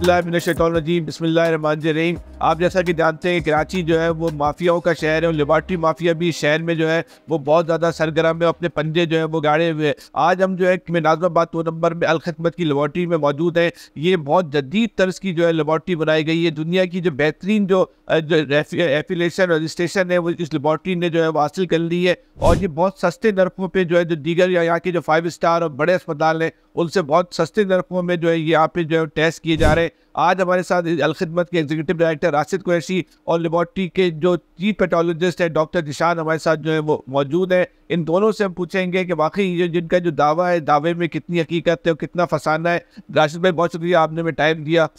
बिस्मिल्लाहिर्रहमानिर्रहीम बिस्मिल्लाहिर्रहमानिर्रहीम। आप जैसा कि जानते हैं कराची जो है वो माफियाओं का शहर है और लेबॉर्ट्री माफिया भी शहर में जो है वो बहुत ज़्यादा सरगर्म है, अपने पंजे जो है वो गाड़े हुए हैं। आज हम जो है नाज़िमाबाद 2 नंबर में अलखिदमत की लेबॉर्ट्री में मौजूद है। ये बहुत जदीद तर्ज की जो है लेबॉर्ट्री बनाई गई है। दुनिया की जो बेहतरीन जो एफिलेशन रजिस्ट्रेशन है वो इस लेबॉर्ट्री ने जो है वो हासिल कर ली है और ये बहुत सस्ते नरफों पे जो है जो दीगर यहाँ के जो 5 स्टार और बड़े अस्पताल हैं उनसे बहुत सस्ते नरफों में जो है यहाँ पे जो है टेस्ट किए जा रहे हैं। आज हमारे साथ अलखिदमत के एग्जीक्यूटिव डायरेक्टर राशिद कुरैशी और लेबॉर्ट्री के जो चीफ पैथोलॉजिस्ट है डॉक्टर जिशान हमारे साथ जो है वो मौजूद है। इन दोनों से हम पूछेंगे कि वाकई ये जिनका जो दावा है दावे में कितनी हकीकत है और कितना फसाना है। राशिद भाई बहुत शुक्रिया, आपने में टाइम दिया।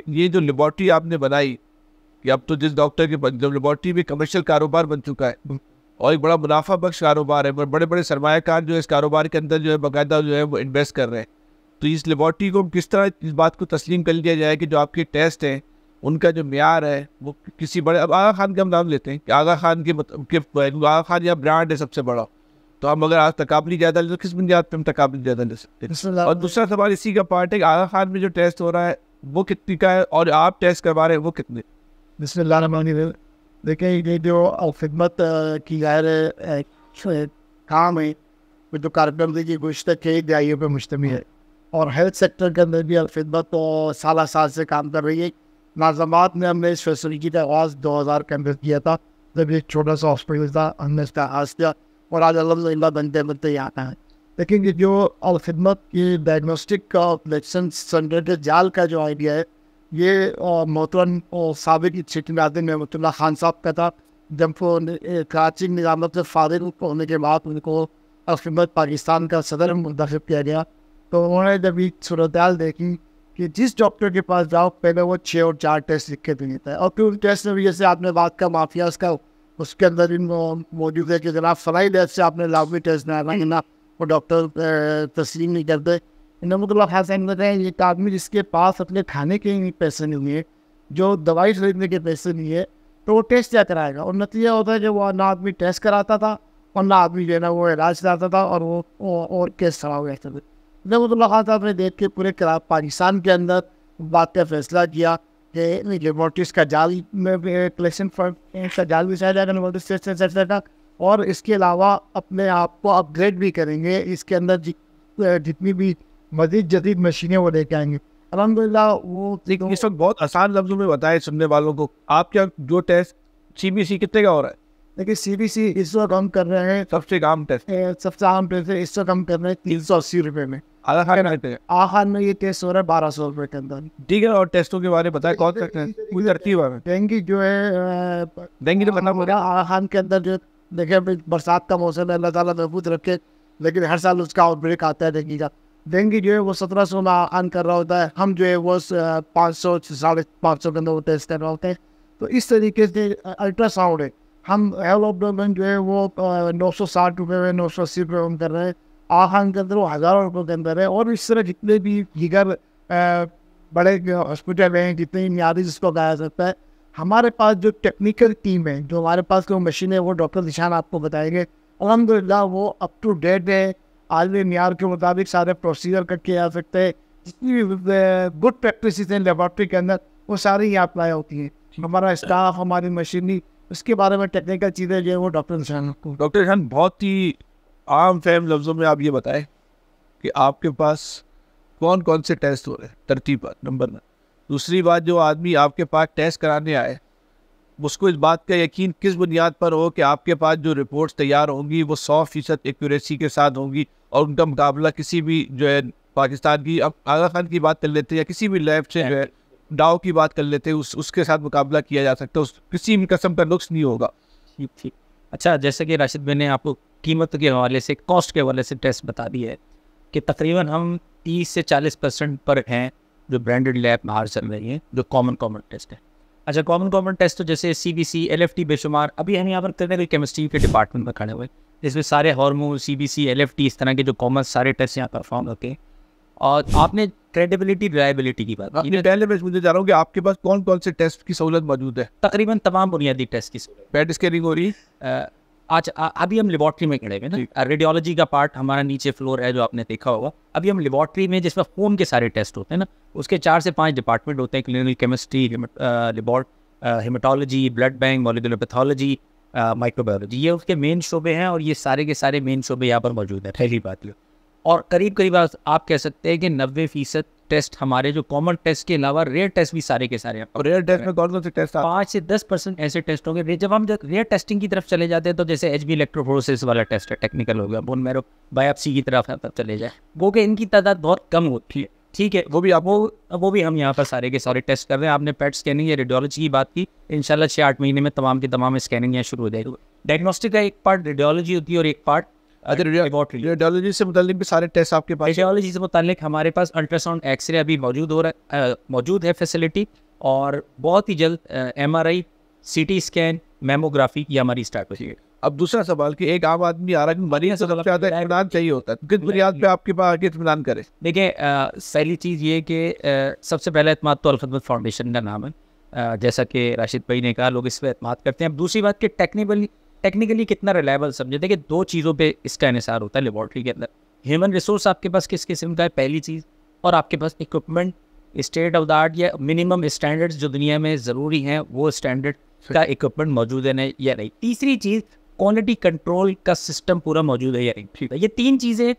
ये जो लेबॉर्ट्री आपने बनाई कि अब तो जिस डॉक्टर के लेबॉर्ट्री में कमर्शियल कारोबार बन चुका है और एक बड़ा मुनाफा बख्श कारोबार है, बड़े बड़े सरमायाकार जो है इस कारोबार के अंदर जो है बाकायदा जो है वो इन्वेस्ट कर रहे हैं। तो इस लेबॉर्ट्री को किस तरह इस बात को तस्लीम कर लिया जाए कि जो आपके टेस्ट हैं उनका जो मेयार है वो किसी बड़े, अब आगा खान का हम नाम लेते हैं कि आगा खान के आगा खान या ब्रांड है सबसे बड़ा, तो हम अगर आज तकाबली ज़्यादा ले तो किस बुनियाद पर हम तकाबली ज़्यादा ले सकते हैं। और दूसरा सवाल इसी का पार्ट है कि आगा खान में जो टेस्ट हो रहा है वो कितनी का है और आप टेस्ट करवा रहे हैं वो कितने। बिस्मिल्लाहिर्रहमानिर्रहीम। देखिए ये जो अलखिदमत की गैर काम है वो जो कारकर्दगी की गुज़श्ता कई दहाइयों पर मुश्तमिल है और हेल्थ सेक्टर के अंदर भी अलखिदमत तो साल से काम कर रही है। नाज़िमाबाद में हमने इस फैसिलिटी का आगाज़ 2000 के अंदर किया था, जब एक छोटा सा हॉस्पिटल था हमने इसका आगाज़ किया और आज अल्हम्दुलिल्लाह बनते बनते यहाँ पे हैं। लेकिन ये जो अलखिदमत की डायग्नोस्टिक का वैक्सीन सेंटर के जाल का जो आइडिया है ये मोहतरम साबिक सिटी नाज़िम रहमतुल्लाह खान साहब का था। जब वो कराची निज़ामत से फारिग होने के बाद उनको अलखिदमत पाकिस्तान का सदर मुंतखब किया गया तो उन्होंने जब एक सूरत देखी कि जिस डॉक्टर के पास जाओ पहले वो 6 और 4 टेस्ट लिख के दे देता है और फिर उन टेस्ट में जैसे आपने बात का माफिया उसके अंदर इन मौजूद है कि जनाब फलाई डेट से आपने लाजमी टेस्ट ना वो डॉक्टर तस्लीम नहीं करते। इन्होंने हसन बताएं एक आदमी जिसके पास अपने खाने के पैसे नहीं है, जो दवाई खरीदने के पैसे नहीं है, तो वो टेस्ट क्या कराएगा। और नतीजा होता है कि वो ना आदमी टेस्ट कराता था और ना आदमी जो है ना वो इलाज कराता था और वो और केस खड़ा हो जाता था। रहमतुल्लाह खान साहब ने देख के पूरे पाकिस्तान के अंदर बात का फैसला किया कि लेबॉर्ट्रीज का जाल में कलेक्शन का जाल बिछाया जाएगा लेबॉर्ट्री और इसके अलावा अपने आप को अपग्रेड भी करेंगे। इसके अंदर जितनी भी मज़ीद जदीद मशीनें वो लेके आएंगे अल्हम्दुलिल्लाह। वो इस वक्त बहुत आसान लफ्ज़ों में बताएं सुनने वालों को, आप क्या जो टेस्ट CBC कितने का हो रहा है? देखिए CBC इस वक्त हम कर रहे हैं सबसे आम टेस्ट इस वक्त हम कर रहे हैं 380 रुपये में। आगा खान में ये टेस्ट हो रहा है 1200 रुपये के अंदर। ठीक है, और टेस्टों के बारे में बताएं कौन सकते हैं पूरी तरतीब है। डेंगू जो है डेंगू तो बनना पड़ेगा। आगा खान के अंदर जो देखिए बरसात का मौसम है, अल्लाह ताला महफूज रखे, लेकिन हर साल उसका आउटब्रेक आता है डेंगू का। डेंगू जो है वो 1700 में आन कर रहा होता है, हम जो है वो 500 550 के अंदर वो टेस्ट कर रहे होते हैं। तो इस तरीके से अल्ट्रासाउंड है, हम हेल्थ जो है वो 960 रुपये में 980 रुपये में कर रहे हैं। आखान के अंदर वो हज़ारों रुपये के अंदर है। और इस तरह जितने भी दीगर बड़े हॉस्पिटल हैं, जितने मियादी जिसको कहा जा सकता है, हमारे पास जो टेक्निकल टीम है, जो हमारे पास जो मशीन है वो डॉक्टर निशान आपको बताएंगे। अल्हम्दुलिल्लाह वो अप टू डेट है, आलमी मियार के मुताबिक सारे प्रोसीजर करके आ सकते हैं। जितनी भी गुड प्रैक्टिस हैं लेबॉर्ट्री के अंदर वो सारी यहाँ अप्लाई होती हैं। हमारा स्टाफ, हमारी मशीनरी, उसके बारे में टेक्निकल चीज़ें जो है वो डॉक्टर निशान बहुत ही आम फहम लफ्ज़ों में आप ये बताएं कि आपके पास कौन कौन से टेस्ट हो रहे हैं तरतीब पर, नंबर 1। दूसरी बात, जो आदमी आपके पास टेस्ट कराने आए उसको इस बात का यकीन किस बुनियाद पर हो कि आपके पास जो रिपोर्ट्स तैयार होंगी वो 100% एक्यूरेसी के साथ होंगी और उनका मुकाबला किसी भी जो है पाकिस्तान की, अब आगा खान की बात कर लेते हैं या किसी भी लैब से जो है डाव की बात कर लेते हैं, उसके साथ मुकाबला किया जा सकता है, किसी भी किस्म का नुक्स नहीं होगा। ठीक। अच्छा, जैसे कि राशिद भाई ने आपको कीमत के हवाले से, कॉस्ट के हवाले से टेस्ट बता दी है कि तकरीबन हम 30 से 40% पर हैं जो ब्रांडेड लैब बाहर चल रही हैं, जो कॉमन टेस्ट है। अच्छा, कॉमन टेस्ट तो जैसे CBC, LFT बेशुमार, अभी हम यहाँ पर क्लिनिकल केमिस्ट्री के डिपार्टमेंट में खड़े हुए, जिसमें सारे हार्मोन, CBC, LFT इस तरह के जो कॉमन सारे टेस्ट यहाँ परफॉर्म होते हैं। और आपने क्रेडिबिलिटी, रिलायबिलिटी की बात की। पहले मैं मुझे जा रहा हूँ कि आपके पास कौन कौन से टेस्ट की सहूलत मौजूद है? तकरीबन तमाम बुनियादी टेस्ट की सहूलत। पेट स्कैनिंग हो रही है, आज अभी हम लेबोरेटरी में खड़े हैं ना, रेडियोलॉजी का पार्ट हमारा नीचे फ्लोर है जो आपने देखा होगा। अभी हम लेबोरेटरी में जिसमें खून के सारे टेस्ट होते हैं ना, उसके 4 से 5 डिपार्टमेंट होते हैं, clinical chemistry, haematology, blood bank, molecular pathology, microbiology, ये उसके मेन शोबे हैं और ये सारे के सारे मेन शोबे यहाँ पर मौजूद है। पहली बात ये, और करीब करीब आप कह सकते हैं कि 90% टेस्ट हमारे जो कॉमन टेस्ट के अलावा रेयर टेस्ट भी सारे के सारे हैं। और रेयर टेस्ट में कौन कौन से टेस्ट? 5 से 10% ऐसे टेस्ट होंगे। जब हम रेयर टेस्टिंग की तरफ चले जाते हैं तो जैसे HB इलेक्ट्रोफोरेसिस वाला टेस्ट है, टेक्निकल हो गया, बोन मैरो बायोप्सी की तरफ तब चले जाए, वो कि इनकी तादाद बहुत कम होती है। ठीक है, वो भी हम यहाँ पर सारे के सारे टेस्ट कर रहे हैं। आपने पेट स्कैनिंग या रेडियोलॉजी की बात की, इंशाल्लाह 6-8 महीने में तमाम की तमाम स्कैनिंग यहाँ शुरू हो जाएगी। डायग्नोस्टिक का एक पार्ट रेडियोलॉजी होती है और एक पार्ट रेडियोलॉजी से मुताल्लिक भी सारे टेस्ट आपके पास? रेडियोलॉजी से मुताल्लिक हमारे पास अल्ट्रासाउंड, एक्सरे अभी मौजूद है फैसिलिटी, और बहुत ही जल्द MRI, CT स्कैन, मेमोग्राफी ये हमारी स्टार्ट हो जाएगी। अब दूसरा सवाल कि एक आम आदमी आ रहा है, मरीज से सबसे ज़्यादा इत्मीनान चाहिए होता है, किस बुनियाद पे आपके पास आके इत्मीनान करे? देखिए, पहली चीज़ ये कि सबसे पहला एतमाद तो अल-खिदमत फाउंडेशन का नाम है, जैसा कि राशिद भाई ने कहा, लोग इस पर एतमाद करते हैं। अब दूसरी बात कि टेक्निकली कितना रिलायबल समझे, देखिए 2 चीज़ों पे इसका इन्हिसार होता है लेबॉर्ट्री के अंदर। ह्यूमन रिसोर्स आपके पास किस किस्म का है, पहली चीज़, और आपके पास equipment state of the art या मिनिमम स्टैंडर्ड्स जो दुनिया में ज़रूरी हैं वो स्टैंडर्ड का इक्विपमेंट मौजूद है या नहीं। तीसरी चीज़, क्वालिटी कंट्रोल का सिस्टम पूरा मौजूद है या नहीं। ठीक है, ये 3 चीज़ें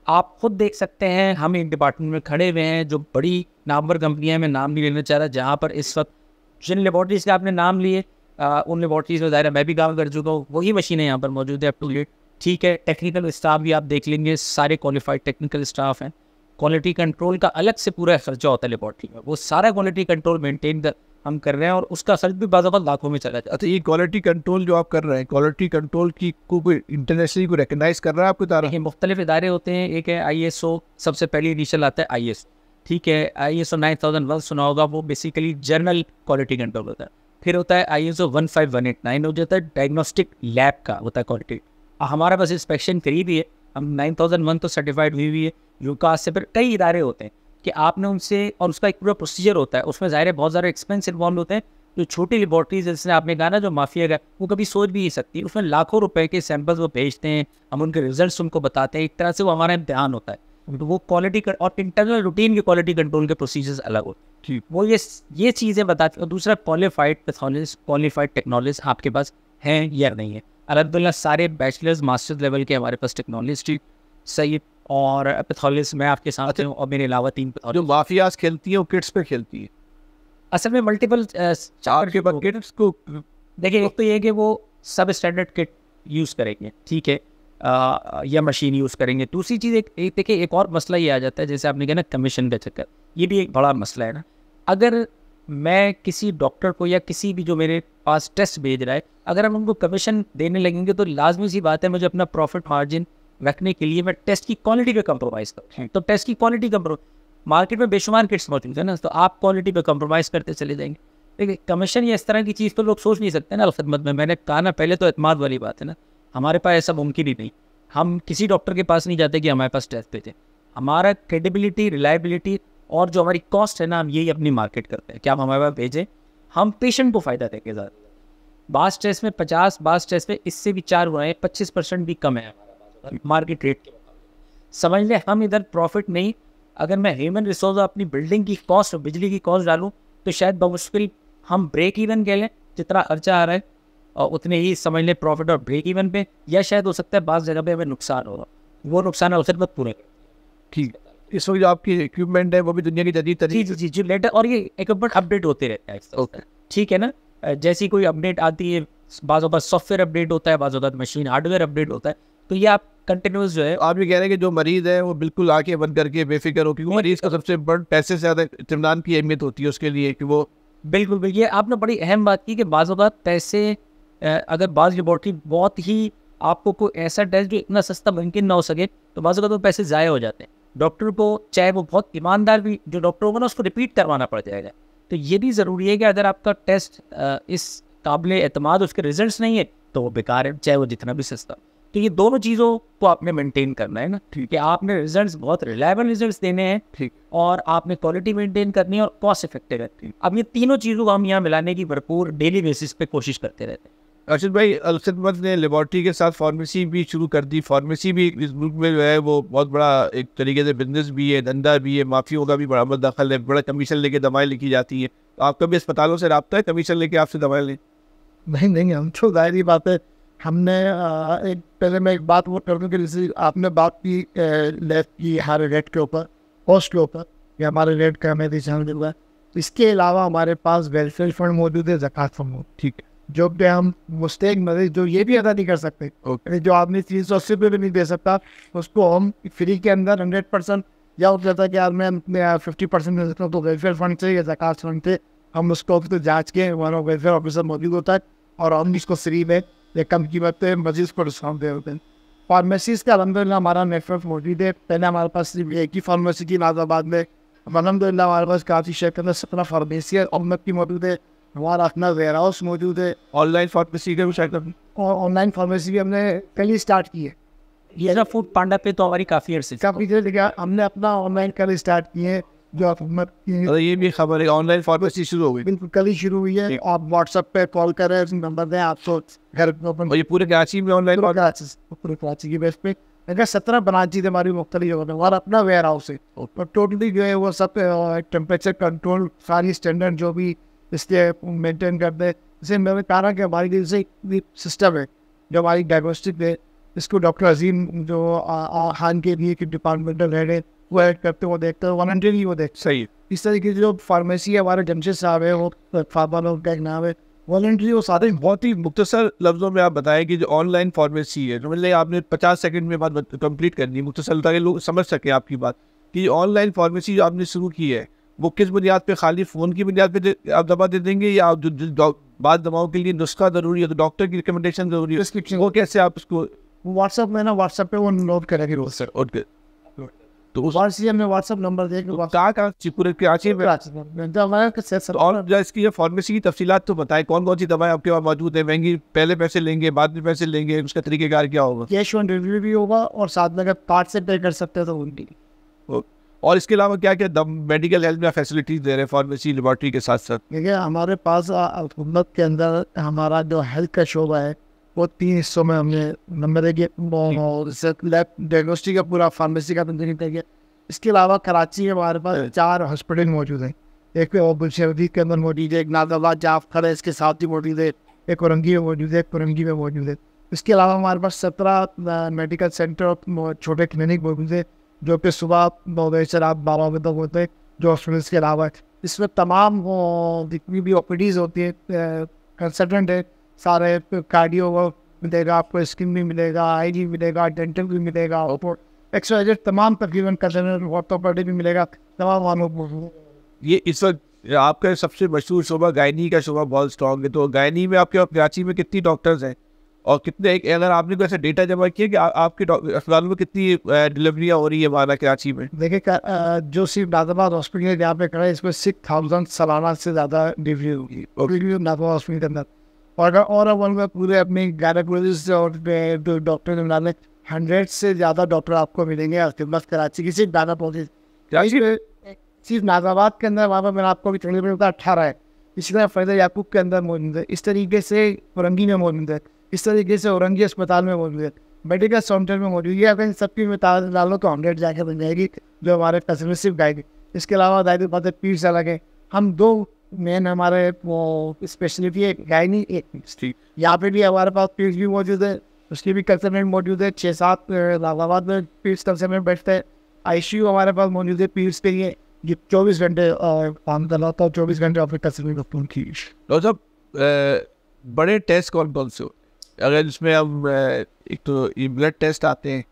आप खुद देख सकते हैं। हम एक डिपार्टमेंट में खड़े हुए हैं जो बड़ी नामवर कंपनियां, मैं नाम नहीं लेना चाह रहा, जहाँ पर इस वक्त जिन लेबॉर्ट्रीज़ का आपने नाम लिए, उन लेबॉर्ट्रीज़ में ज़ाहिर है मैं भी काम कर चुका हूँ, वही मशीनें यहाँ पर मौजूद है अप टू डेट। ठीक है, टेक्निकल स्टाफ भी आप देख लेंगे, सारे क्वालिफाइड टेक्निकल स्टाफ हैं। क्वालिटी कंट्रोल का अलग से पूरा खर्चा होता है लेबॉर्ट्री में, वो सारा क्वालिटी कंट्रोल मेंटेन हम कर रहे हैं, और उसका खर्च भी बाज़ लाखों में चला जाता है। अच्छा, ये क्वालिटी कंट्रोल जो आप कर रहे हैं, क्वालिटी कंट्रोल की कोई इंटरनेशनली को रिकग्नाइज कर रहा है आपको? तारा मुख्तलिफ इदारे होते हैं। एक है ISO, सबसे पहले इनिशियल आता है ISO। ठीक है, ISO 9001 सुना होगा, वो बेसिकली जनरल क्वालिटी कंट्रोल होता है। फिर होता है ISO 15189, हो जाता है डायग्नोस्टिक लैब का होता है क्वालिटी। हमारा बस इंस्पेक्शन करीब ही है, हम 9001 तो सर्टिफाइड हुई है यूकास से। फिर कई इदारे होते हैं कि आपने उनसे, और उसका एक पूरा प्रोसीजर होता है, उसमें ज़ाहिर है बहुत ज़्यादा एक्सपेंस इन्वॉल्व होते हैं। जो छोटी लेबॉर्ट्रीज, जैसे आपने कहा ना, जो माफिया का, वो कभी सोच भी नहीं सकती, उसमें लाखों रुपए के सैंपल्स वो भेजते हैं, हम उनके रिजल्ट्स उनको बताते हैं, एक तरह से वो हमारा इम्तिहान होता है। तो वो क्वालिटी और इंटरनल रूटीन के क्वालिटी कंट्रोल के प्रोसीजर्स अलग होते हैं, वो ये चीज़ें बताते हैं। और दूसरा, क्वालिफाइड पैथोलॉजिस्ट, क्वालिफाइड टेक्नोलॉजिस्ट आपके पास हैं या नहीं है। अल्हम्दुलिल्लाह सारे बैचलर्स मास्टर्स लेवल के हमारे पास टेक्नोलॉजिस्ट सही, और पैथोलॉजिस्ट मैं आपके साथ हूँ, और मेरे अलावा 3 जो माफियाज खेलती हैं वो किट्स पे खेलती है। असल में मल्टीपल चार के बाद किट्स को देखिए, एक तो ये कि वो सब स्टैंडर्ड किट यूज़ करेंगे, ठीक है, या मशीन यूज़ करेंगे। दूसरी चीज़, देखिए एक और मसला ये आ जाता है, जैसे आपने कहा ना कमीशन का चक्कर, ये भी एक बड़ा मसला है ना। अगर मैं किसी डॉक्टर को या किसी भी जो मेरे पास टेस्ट भेज रहा है, अगर हम उनको कमीशन देने लगेंगे तो लाजमी सी बात है मुझे अपना प्रॉफिट मार्जिन रखने के लिए मैं टेस्ट की क्वालिटी पे कंप्रोमाइज़ करूँ। तो टेस्ट की क्वालिटी मार्केट में बेशुमार किट्स मौजूद है ना, तो आप क्वालिटी पे कंप्रोमाइज़ करते चले जाएंगे। देखिए, कमीशन या इस तरह की चीज़ तो लोग सोच नहीं सकते ना खिदमत में। मैंने कहा ना पहले, तो एतमाद वाली बात है ना, हमारे पास ऐसा मुमकिन ही नहीं। हम किसी डॉक्टर के पास नहीं जाते कि हमारे पास टेस्ट भेजें। हमारा क्रेडिबिलिटी, रिलायबिलिटी और जो हमारी कॉस्ट है ना, हम यही अपनी मार्केट करते हैं कि आप हमारे पास भेजें, हम पेशेंट को फ़ायदा देंगे ज़्यादा। बास टेस्ट में 50, बास टेस्ट में इससे भी 4 गुना है, 25% भी कम है हमारा मार्केट रेट के मुकाबले। समझ लें हम इधर प्रॉफिट नहीं, अगर मैं ह्यूमन रिसोर्स अपनी बिल्डिंग की कॉस्ट और बिजली की कॉस्ट डालूँ तो शायद बमुश्किल हम ब्रेक इवन कह लें, जितना खर्चा आ रहा है और उतने ही समझ लें प्रॉफिट और ब्रेक इवन पे, या शायद हो सकता है बाज़ जगह पे हमें नुकसान होगा, वो नुकसान है खिदमत पूरे। ठीक, इस वक्त जो आपकी इक्विपमेंट है वो भी दुनिया की जदीद तरीके जी लेटर, और ये इक्विपमेंट अपडेट होते रहता है। ठीक है ना, जैसी कोई अपडेट आती है, बाज़ औक़ात सॉफ्टवेयर अपडेट होता है, बाज़ औक़ात मशीन हार्डवेयर अपडेट होता है, तो ये आप कंटिन्यूस जो है। आप ये कह रहे हैं कि जो मरीज़ है वो बिल्कुल आके बंद करके बेफिक्र हो, क्योंकि मरीज़ का सबसे बड़ा पैसे से ज़्यादा इत्मीनान की अहमियत होती है उसके लिए कि वो बिल्कुल ये आपने बड़ी अहम बात की कि बाज़ औक़ात पैसे, अगर बाज़ लेबॉर्ट्री बहुत ही आपको कोई ऐसा टेस्ट जो इतना सस्ता मुमकिन ना हो सके, तो बाज़ औक़ात वो पैसे ज़ाया हो जाते हैं। डॉक्टर को, चाहे वो बहुत ईमानदार भी जो डॉक्टर होगा ना, उसको रिपीट करवाना पड़ जाएगा। तो ये भी ज़रूरी है कि अगर आपका टेस्ट इस काबिल एतमाद उसके रिजल्ट्स नहीं है तो वो बेकार है, चाहे वो जितना भी सस्ता। तो ये दोनों चीज़ों को आपने मेंटेन करना है ना, कि आपने रिजल्ट्स बहुत रिलायबल रिजल्ट्स देने हैं, ठीक, और आपने क्वालिटी मेंटेन करनी है और कॉस्ट इफेक्टिव है। अब ये तीनों चीज़ों को हम यहाँ मिलाने की भरपूर डेली बेसिस पे कोशिश करते रहते हैं। अर्शद भाई, अलखिदमत ने लेबॉर्ट्री के साथ फार्मेसी भी शुरू कर दी। फार्मेसी भी इस मुल्क में जो है वो बहुत बड़ा एक तरीके से बिजनेस भी है, धंधा भी है, माफियों का भी बड़ा दखल है, बड़ा कमीशन लेके दवाएं लिखी जाती है। तो आपका भी अस्पतालों से रब्ता है कमीशन लेके आपसे दवाएं लें? नहीं, हम तो जाहिर बात है, हमने एक पहले मैं एक बात वो कर दूँ कि जैसे आपने बात की लेफ्ट की हमारे रेट के ऊपर, कॉस्ट के ऊपर, या हमारे रेट का हमें दिशा मिल रहा है। इसके अलावा हमारे पास वेलफेयर फंड मौजूद है, ज़कात फंड मौजूद, ठीक है, जो कि हम मुस्तैक मरीज जो ये भी अदा नहीं कर सकते, जो आदमी 380 रुपये भी नहीं दे सकता, उसको हम फ्री के अंदर 100% या हो जाता है कि यार मैं 50% दे सकता हूँ, तो वेलफेयर फंड से या ज़कात फंड से हम उसको तो जाँच के हमारा वेलफेयर ऑफिसर मौजूद होता है और हम इसको फ्री में या कम कीमत पे मजीद को डिस्काउंट दे होते हैं। फार्मेसीज़ का अलहमदिल्ला हमारा नेटवर्क मौजूद है। पहले हमारे पास सिर्फ एक ही फार्मेसी की नाज़ाबाद में, अलहमदिल्ला हमारे पास काफ़ी शहर के अंदर 17 फार्मेसी है उम्मत की मौजूद है। हमारा अपना वेयर हाउस मौजूद है। ऑनलाइन फार्मेसी का भी शायद और ऑनलाइन फार्मेसी भी हमने कल ही स्टार्ट की है। ये ना फूड पांडा पे तो हमारी काफ़ी अर्से काफ़ी देर लगा, हमने अपना ऑनलाइन कल स्टार्ट किए हैं, जो आप उम्मत की तो ये भी खबर है ऑनलाइन फार्मेसी शुरू हो गई। बिल्कुल कल ही शुरू हुई है। आप व्हाट्सएप पे कॉल करें, नंबर दें, आपको घर पे ओपन और ये पूरे कराची में ऑनलाइन पूरे कराची की बेस पे अगर 17 ब्रांच थी हमारी मुख्तलिफ जगह पे। हमारा अपना वेयर हाउस है और टोटली जो है वो सब टेम्परेचर कंट्रोल सारी स्टैंडर्ड जो भी इसके मेंटेन करते हैं। जैसे मैंने कहा कि हमारी जैसे सिस्टम है जो हमारी डायग्नोस्टिक है, इसको डॉक्टर अजीम जो खान के लिए कि डिपार्टमेंटल हेड है वो ऐड करते, वो देखते हैं, वॉलंटियरली वो देखते। सही। इस तरीके से जो फार्मेसी है हमारे जमशेद साहब है, वो फार्मा लोग का एक नाम है, वॉलंटरी वो सारे बहुत ही मुख्तसर लफ्ज़ों में आप बताएं कि जो ऑनलाइन फार्मेसी है, मतलब आपने 50 सेकंड में बात कंप्लीट करनी है मुख्तसर, ताकि लोग समझ सकें आपकी बात कि ऑनलाइन फार्मेसी जो आपने शुरू की है वो किस बुनियाद पे, खाली फ़ोन की बुनियाद पे आप दवा दे देंगे या आप जो बाद दवाओं के लिए नुस्खा ज़रूरी है तो डॉक्टर की रिकमेंडेशन ज़रूरी है, प्रिस्क्रिप्शन वो कैसे आप उसको व्हाट्सएप में ना व्हाट्सएप पे वो नोट करेंगे रोज सर। ओके, तो उस व्हाट्सएप हमने व्हाट्सएप नंबर दे के कहाँ पूरे कराची में और जो इसकी फार्मेसी की तफसीलात तो बताएं, कौन कौन सी दवाएं आपके पास मौजूद है, महंगी पहले पैसे लेंगे बाद में पैसे लेंगे, उसका तरीकेकार क्या होगा? कैश ऑन डिलीवरी भी होगा और साथ में अगर कार्ड से पे कर सकते हैं तो उनकी। और इसके अलावा क्या क्या मेडिकल हेल्थ में फैसिलिटीज दे रहे हैं फार्मेसी लेबॉर्ट्री के साथ साथ? देखिए हमारे पास हुकूमत के अंदर हमारा जो हेल्थ का शोबा है वो 3 हिस्सों में हमने नंबर एक लैब डायग्नोस्टिक का पूरा फार्मेसी का तंजीम किया। इसके अलावा कराची में हमारे पास 4 हॉस्पिटल मौजूद हैं। एक बुलशहरी के अंदर मौजूद है, एक नाज़ाबाद जहाँ खड़ा है इसके साथ ही मौजूद है, एक औरंगी में मौजूद है, एक कुरंगी में मौजूद है। इसके अलावा हमारे पास 17 मेडिकल सेंटर और छोटे क्लिनिक मौजूद है जो कि सुबह 9 बजे से रात 12 बजे तक होते हैं, जो हॉस्पिटल के अलावा इसमें तमाम जितनी भी OPDs होती है, कंसल्टेंट है, सारे कार्डियो मिलेगा आपको, स्किन भी मिलेगा, IG मिलेगा, डेंटल भी मिलेगा, एक्सवाइजेड तमाम तकरीबन कंसल्टेंट ऑर्थोपेडिक भी मिलेगा, तमाम। ये इस वक्त आपका सबसे मशहूर शोबा गायनी का शोबा बहुत स्ट्रॉन्ग है, तो गायनी में आपके कराची में कितनी डॉक्टर्स हैं और कितने, अगर आपने कोई ऐसा डेटा जमा किया कि आपके अस्पताल में कितनी डिलीवरियाँ हो रही है हमारा कराची में? देखिए जो सिर्फ नाज़ाबाद हॉस्पिटल है जहाँ पे खड़ा है, इसमें 6000 सालाना से ज़्यादा डिलीवरी होगी नाज़ाबाद हॉस्पिटल के अंदर। और में पूरे अपने गायनेकोलॉजिस्ट और डॉक्टर मिला लें 100 से ज़्यादा डॉक्टर आपको मिलेंगे खिदमत कराची की सिर्फ गायनेकोलॉजिस्ट। कराची में सिर्फ नाज़ाबाद के अंदर वहाँ पर मैंने आपको भी तकरीबन 18 है। इसी तरह फैज़ल याकूब के अंदर मौजूद है, इस तरीके से औरंगी में मौजूद है, इस तरीके से औरंगी अस्पताल में मौजूद है, मेडिकल सेंटर में मौजूद है। अगर इन सबकी में डालो तो 100 जाके बन जाएगी जो हमारे कंसल्टेंसिव गाइड। इसके अलावा दायरे बात पीर से अलग है, हम 2 मेन हमारे वो स्पेशलिटी है, गायनी एक पीर। यहाँ पे भी हमारे पास पीर भी मौजूद है, उसकी भी कंसल्टेंट मौजूद है, 6-7 इलाहाबाद में पीर कंसल्टेंट बैठते हैं। ICU हमारे पास मौजूद है पीर्स के लिए, ये 24 घंटे काम कर रहा था, 24 घंटे आपके कंसल्टेंट डॉक्टर की। डॉक्टर साहब बड़े टेस्ट कौन कौन से होते हैं? अगर इसमें हम एक तो ये ब्लड टेस्ट आते हैं,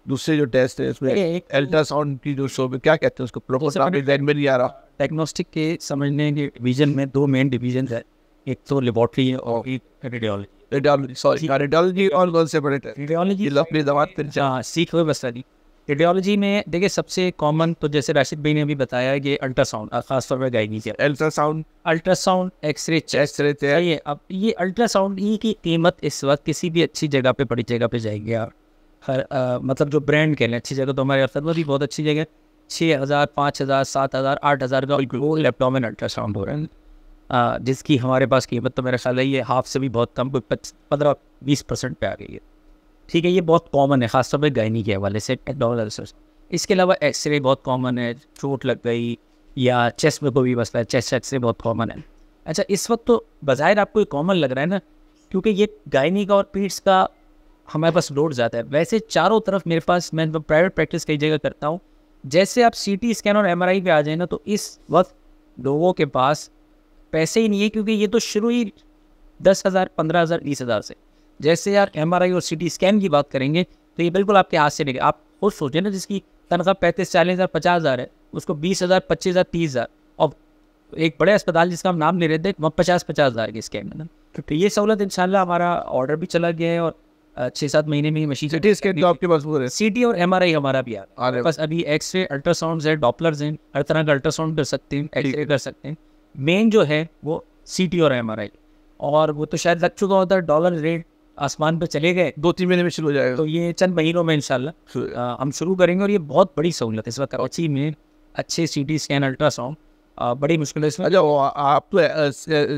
दूसरे जो टेस्ट है इसमें अल्ट्रासाउंड की जो शोबे क्या कहते हैं उसको, प्रोपोर्शनल ध्यान में नहीं आ रहा। डायग्नोस्टिक के समझने के डिवीजन में 2 मेन डिवीजन है, एक तो लेबॉर्ट्री है और एक रेडियोलॉजी। रेडियोलॉजी और कौन से बड़े टेस्ट? रेडियोलॉजी लंबी दवात फिर हाँ सीख हुए बस सारी। रेडियोलॉजी में देखिए सबसे कॉमन तो जैसे राशिद भाई ने भी बताया कि अल्ट्रासाउंड, खासतौर पर गायनी से अल्ट्रासाउंड, एक्सरे, चेस्ट रहते हैं। अब ये अल्ट्रासाउंड की कीमत इस वक्त किसी भी अच्छी जगह पे, बड़ी जगह पे जाएंगे आप, हर मतलब जो ब्रांड कह लें अच्छी जगह, तो हमारे अफसर भी बहुत अच्छी जगह 6000, 5000, 7000, 8000 का एब्डोमेन अल्ट्रासाउंड हो रहा है। जिसकी हमारे पास कीमत तो मेरा ख्याल है ये हाफ से भी बहुत कम, 15-20% पे आ गई है। ठीक है, ये बहुत कॉमन है ख़ासतौर पर गायनी के हवाले से टेक्नोलॉजी। इसके अलावा एक्सरे बहुत कॉमन है, चोट लग गई या चेस्ट में कोई भी मसला है, चेस्ट एक्सरे बहुत कॉमन है। अच्छा, इस वक्त तो बज़ाहिर आपको ये कॉमन लग रहा है ना, क्योंकि ये गायनी का और पीट्स का हमारे पास लोड ज़्यादा है। वैसे चारों तरफ मेरे पास, मैं प्राइवेट प्रैक्टिस कई जगह करता हूँ, जैसे आप CT स्कैन और MRI पे आ जाए ना, तो इस वक्त लोगों के पास पैसे ही नहीं है, क्योंकि ये तो शुरू ही 10,000, 15,000, 20,000 से। जैसे यार MRI और CT स्कैन की बात करेंगे तो ये बिल्कुल आपके हाथ से निकले। आप खुद सोचें ना, जिसकी तनख्वाह 35-40,000, 50,000 है, उसको 20,000, 25,000, 30,000, और एक बड़े अस्पताल जिसका हम नाम ले रहे थे वहाँ 50,000 की स्कैन है ना। तो ये सहूलत इंशाल्लाह हमारा ऑर्डर भी चला गया है और 6-7 महीने में ही मशीन। CT स्कैन तो आपके पास वो है? CT और MRI हमारा भी आ रहा है बस। अभी एक्सरे, अल्ट्रासाउंड है, डॉपलर्स हैं, हर तरह का अल्ट्रासाउंड कर सकते हैं, एक्सरे कर सकते हैं। मेन जो है वो CT और MRI, और वो तो शायद लग चुका होता है, डॉलर रेट आसमान पे चले गए, 2-3 महीने में शुरू हो जाएगा। तो ये चंद महीनों में इंशाल्लाह हम शुरू करेंगे। और ये बहुत बड़ी सहूलत है इस वक्त कराची में, अच्छे CT स्कैन, अल्ट्रासाउंड बड़ी मुश्किल है इसमें। अच्छा, आप तो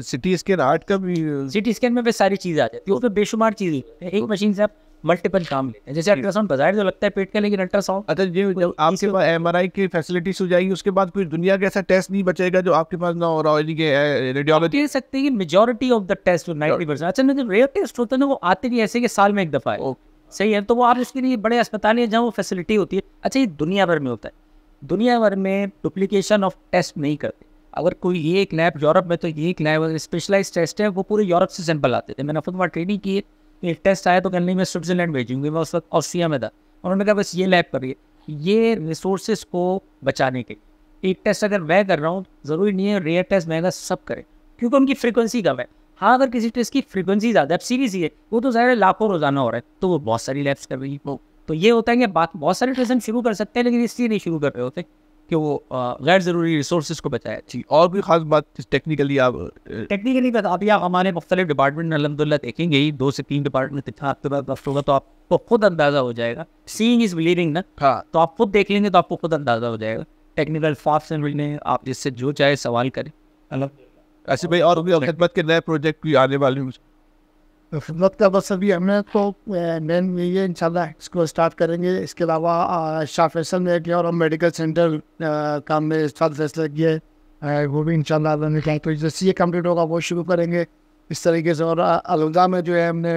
CT स्कैन हार्ट का भी? CT स्कैन में सारी चीज़ आ जाती है, उसमें बेशुमार चीज़ें हैं, एक मशीन से आप मल्टीपल काम लेते हैं। जैसे अल्ट्रासाउंड बाजार तो लगता है पेट का, लेकिन अल्ट्रासाउंड, अच्छा, ये जब आपके पास MRI की फैसिलिटीज हो जाएगी, उसके बाद कोई दुनिया का ऐसा टेस्ट नहीं बचेगा जो आपके पास ना हो रहा हो, रेडियोलॉजी? कह सकते हैं कि मेजॉरिटी ऑफ द टेस्ट 90%। अच्छा, जो रेयर टेस्ट होते हैं ना, वो आते भी ऐसे कि साल में एक दफ़ा है, सही है, तो वो आप उसके लिए बड़े अस्पताल है जहाँ वो फैसिलिटी होती है। अच्छा, ये दुनिया भर में होता है, दुनिया भर में डुप्लीकेशन ऑफ टेस्ट नहीं करते। अगर कोई एक लैब यूरोप में, तो एक लैब अगर स्पेशलाइज टेस्ट है, वो पूरे यूरोप से सैंपल आते थे। मैंने खुद वहाँ ट्रेनिंग की है, एक टेस्ट आया तो कहने मैं स्विट्ज़रलैंड भेजूंगी, मैं उस वक्त ऑस्ट्रिया में था, उन्होंने कहा बस ये लैब करिए। ये रिसोर्सेज को बचाने के लिए एक टेस्ट अगर मैं कर रहा हूँ, ज़रूरी नहीं है रेयर टेस्ट महंगा सब करें, क्योंकि उनकी फ्रीक्वेंसी कम है। हाँ, अगर किसी टेस्ट की फ्रीक्वेंसी ज़्यादा है, अब सीरीज ही है, वो तो ज़्यादा लाखों रोजाना हो रहा है, तो वो बहुत सारी लैब्स कर रही है। तो ये होता है कि बात बहुत सारे टेस्ट हम शुरू कर सकते हैं, लेकिन इसलिए नहीं शुरू कर रहे होते कि वो गैर ज़रूरी रिसोर्सेज को बचाया। जी, और भी खास बात टेक्निकली आप? टेक्निकली अभी आप हमारे मुख्तलिफ डिपार्टमेंट अल्हम्दुलिल्लाह देखेंगे ही, 2 से 3 डिपार्टमेंट आपके पास होगा, तो आपको खुद अंदाज़ा हो जाएगा। सीइंग इज बिलीविंग ना, हाँ, तो आप खुद देख लेंगे तो आपको खुद अंदाज़ा हो जाएगा। टेक्निकल फाफ से मिलने, आप जिससे जो चाहे सवाल करें। ऐसे भाई, और भी खिदमत के नए प्रोजेक्ट भी आने वाले हैं? खिदमत का बस अभी हमने तो मेन ये इंशाल्लाह इसको स्टार्ट करेंगे। इसके अलावा शाह फैसल में किया, और हम मेडिकल सेंटर काम में इस साल फैसला किया है, वो भी इंशाल्लाह अल्लाह ने तो जैसे ये कम्प्लीट होगा वो शुरू करेंगे इस तरीके से। और अलुदा में जो है हमने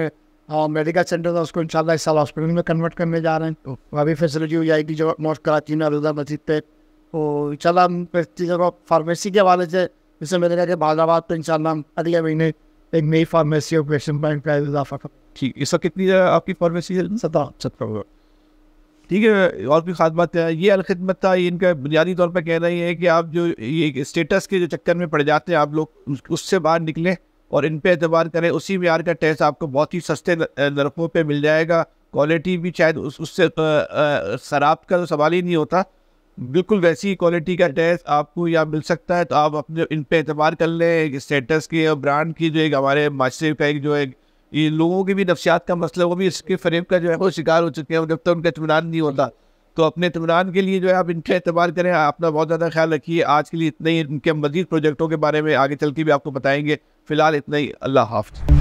मेडिकल सेंटर था, उसको इंशाल्लाह इस साल हॉस्पिटल में कन्वर्ट करने जा रहे हैं, तो वहाँ भी फैसिलिटी हो जाएगी जो नॉर्थ कराची में अलुदा मस्जिद पे। तो इंशाल्लाह हम चीज़ों फार्मेसी के हवाले से, जैसे मैंने कहा कि बाज़ाबाद तो इंशाल्लाह हम अगले महीने एक नई फार्मेसी ऑपरेशन पॉइंट का इजाफा कर। ठीक, इस वक्त कितनी आपकी फार्मेसी है? 17। ठीक है, और भी खास बात है, ये अलखिदमत था, इनका बुनियादी तौर पर कहना ही है कि आप जो ये स्टेटस के जो चक्कर में पड़ जाते हैं, आप लोग उससे बाहर निकलें और इन पे एतबार करें। उसी म्यार का टेस्ट आपको बहुत ही सस्ते नरखों पे मिल जाएगा, क्वालिटी भी शायद उससे शराब का तो सवाल ही नहीं होता, बिल्कुल वैसी क्वालिटी का टेस्ट आपको यहाँ मिल सकता है। तो आप अपने इन पे एतबार कर लें। स्टेटस की और ब्रांड की जो एक हमारे माशरे का एक जो है, ये लोगों की भी नफ्सियात का मसला, वो भी इसके फरेब का जो है वो शिकार हो चुके हैं, जब तक उनका इत्मीनान नहीं होता। तो अपने इत्मीनान के लिए जो है आप इन पे एतबार करें, अपना बहुत ज़्यादा ख्याल रखिए। आज के लिए इतना ही, इनके मज़ीद प्रोजेक्टों के बारे में आगे चल के भी आपको बताएंगे। फ़िलहाल इतना ही, अल्लाह हाफ़िज़।